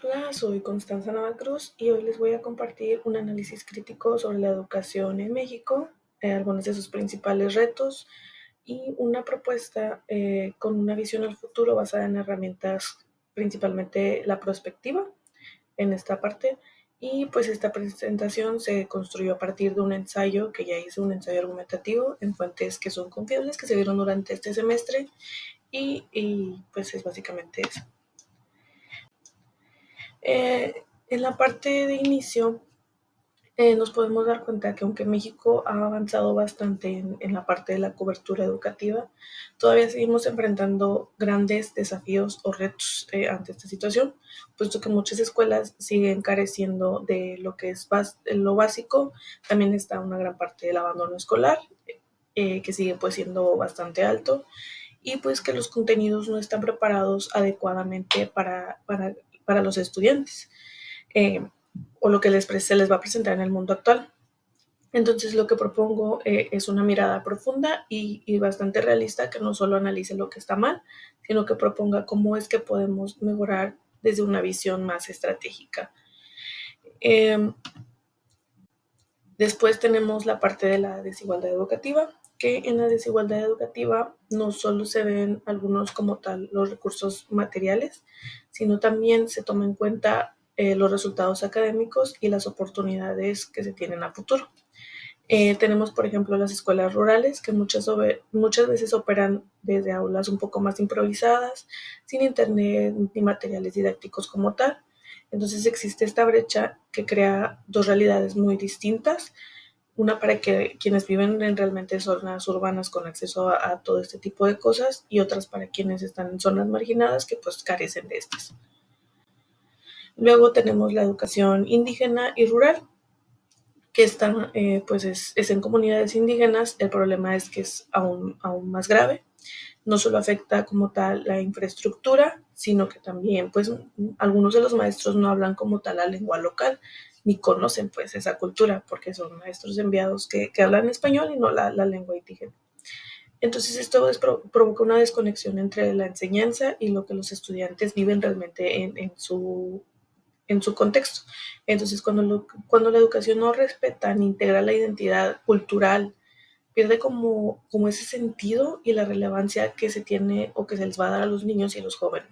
Hola, soy Constanza Navacruz y hoy les voy a compartir un análisis crítico sobre la educación en México, algunos de sus principales retos y una propuesta con una visión al futuro basada en herramientas, principalmente la prospectiva en esta parte. Y pues esta presentación se construyó a partir de un ensayo que ya hice, un ensayo argumentativo en fuentes que son confiables, que se vieron durante este semestre y pues es básicamente eso. En la parte de inicio nos podemos dar cuenta que aunque México ha avanzado bastante en la parte de la cobertura educativa, todavía seguimos enfrentando grandes desafíos o retos ante esta situación, puesto que muchas escuelas siguen careciendo de lo que es lo básico. También está una gran parte del abandono escolar, que sigue pues siendo bastante alto, y pues que los contenidos no están preparados adecuadamente para los estudiantes. Eh, o lo que se les va a presentar en el mundo actual. Entonces lo que propongo es una mirada profunda y bastante realista, que no solo analice lo que está mal, sino que proponga cómo es que podemos mejorar desde una visión más estratégica. Eh, Después tenemos la parte de la desigualdad educativa, que en la desigualdad educativa no solo se ven algunos como tal los recursos materiales, sino también se toma en cuenta los resultados académicos y las oportunidades que se tienen a futuro. Tenemos, por ejemplo, las escuelas rurales, que muchas veces operan desde aulas un poco más improvisadas, sin internet ni materiales didácticos como tal. Entonces existe esta brecha que crea dos realidades muy distintas, una para que quienes viven en realmente zonas urbanas con acceso a todo este tipo de cosas, y otras para quienes están en zonas marginadas que pues carecen de estas. Luego tenemos la educación indígena y rural, que están, pues es en comunidades indígenas. El problema es que es aún más grave. No solo afecta como tal la infraestructura, sino que también pues algunos de los maestros no hablan como tal la lengua local, ni conocen pues esa cultura, porque son maestros enviados que hablan español y no la lengua indígena. Entonces esto provoca una desconexión entre la enseñanza y lo que los estudiantes viven realmente en su contexto. Entonces, cuando la educación no respeta ni integra la identidad cultural, pierde como ese sentido y la relevancia que se tiene o que se les va a dar a los niños y a los jóvenes.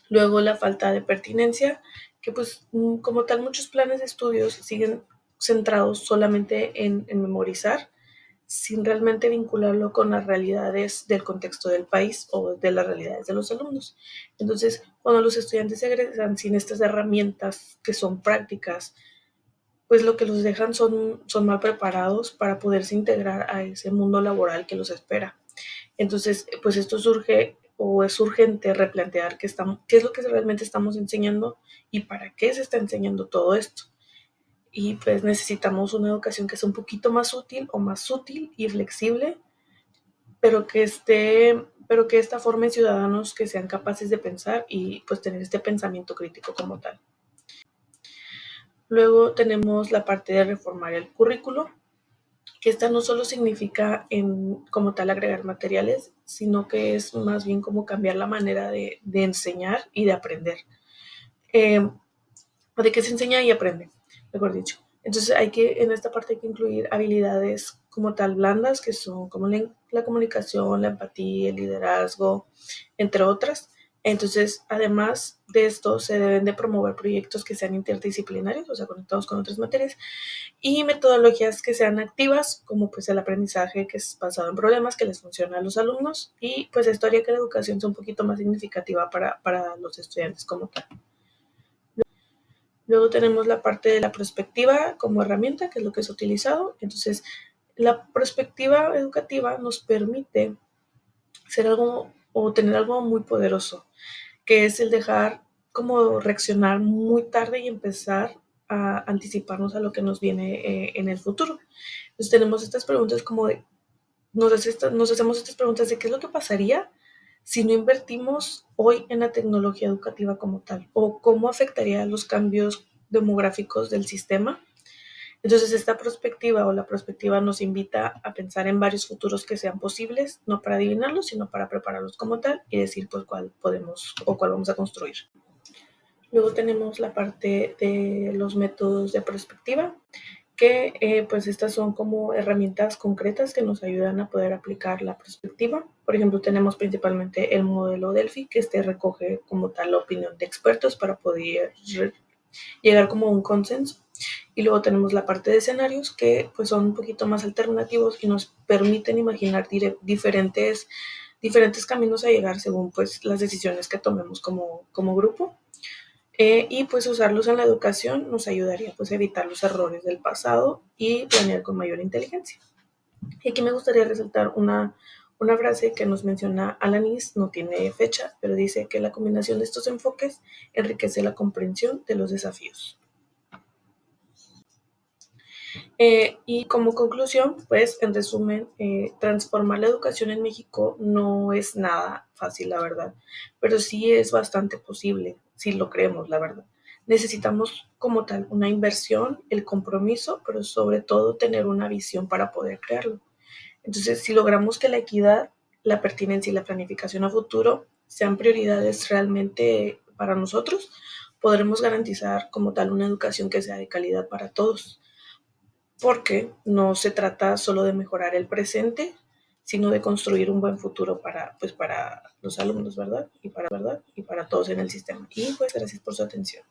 Luego, la falta de pertinencia, que pues como tal muchos planes de estudios siguen centrados solamente en memorizar, sin realmente vincularlo con las realidades del contexto del país o de las realidades de los alumnos. Entonces, cuando los estudiantes egresan sin estas herramientas que son prácticas, pues lo que los dejan son mal preparados para poderse integrar a ese mundo laboral que los espera. Entonces, pues esto surge o es urgente replantear qué es lo que realmente estamos enseñando y para qué se está enseñando todo esto. Y pues necesitamos una educación que sea un poquito más útil o más útil y flexible, pero que esta forme ciudadanos que sean capaces de pensar y pues tener este pensamiento crítico como tal. Luego tenemos la parte de reformar el currículo, que esta no solo significa como tal agregar materiales, sino que es más bien como cambiar la manera de enseñar y de aprender. Eh, de qué se enseña y aprende, mejor dicho. Entonces en esta parte hay que incluir habilidades como tal blandas, que son como la comunicación, la empatía, el liderazgo, entre otras. Entonces, además de esto, se deben de promover proyectos que sean interdisciplinarios, o sea, conectados con otras materias, y metodologías que sean activas, como pues el aprendizaje que es basado en problemas que les funciona a los alumnos, y pues esto haría que la educación sea un poquito más significativa para los estudiantes como tal. Luego tenemos la parte de la perspectiva como herramienta, que es lo que es utilizado. Entonces, la perspectiva educativa nos permite ser algo o tener algo muy poderoso, que es el dejar como reaccionar muy tarde y empezar a anticiparnos a lo que nos viene en el futuro. Entonces tenemos estas preguntas como de, nos hacemos estas preguntas de qué es lo que pasaría si no invertimos hoy en la tecnología educativa como tal, o cómo afectaría los cambios demográficos del sistema. Entonces, esta perspectiva o la perspectiva nos invita a pensar en varios futuros que sean posibles, no para adivinarlos, sino para prepararlos como tal y decir pues cuál podemos o cuál vamos a construir. Luego tenemos la parte de los métodos de perspectiva, que pues estas son como herramientas concretas que nos ayudan a poder aplicar la perspectiva. Por ejemplo, tenemos principalmente el modelo Delphi, que este recoge como tal la opinión de expertos para poder llegar como a un consenso. Y luego tenemos la parte de escenarios que pues son un poquito más alternativos y nos permiten imaginar diferentes caminos a llegar según pues las decisiones que tomemos como grupo. Y pues usarlos en la educación nos ayudaría pues a evitar los errores del pasado y planear con mayor inteligencia. Y aquí me gustaría resaltar una frase que nos menciona Alanis, no tiene fecha, pero dice que la combinación de estos enfoques enriquece la comprensión de los desafíos. Y como conclusión, pues en resumen, transformar la educación en México no es nada fácil, la verdad, pero sí es bastante posible, si lo creemos, la verdad. Necesitamos como tal una inversión, el compromiso, pero sobre todo tener una visión para poder crearlo. Entonces, si logramos que la equidad, la pertinencia y la planificación a futuro sean prioridades realmente para nosotros, podremos garantizar como tal una educación que sea de calidad para todos, porque no se trata solo de mejorar el presente, sino de construir un buen futuro pues, para los alumnos, ¿verdad? Y para todos en el sistema. Y pues gracias por su atención.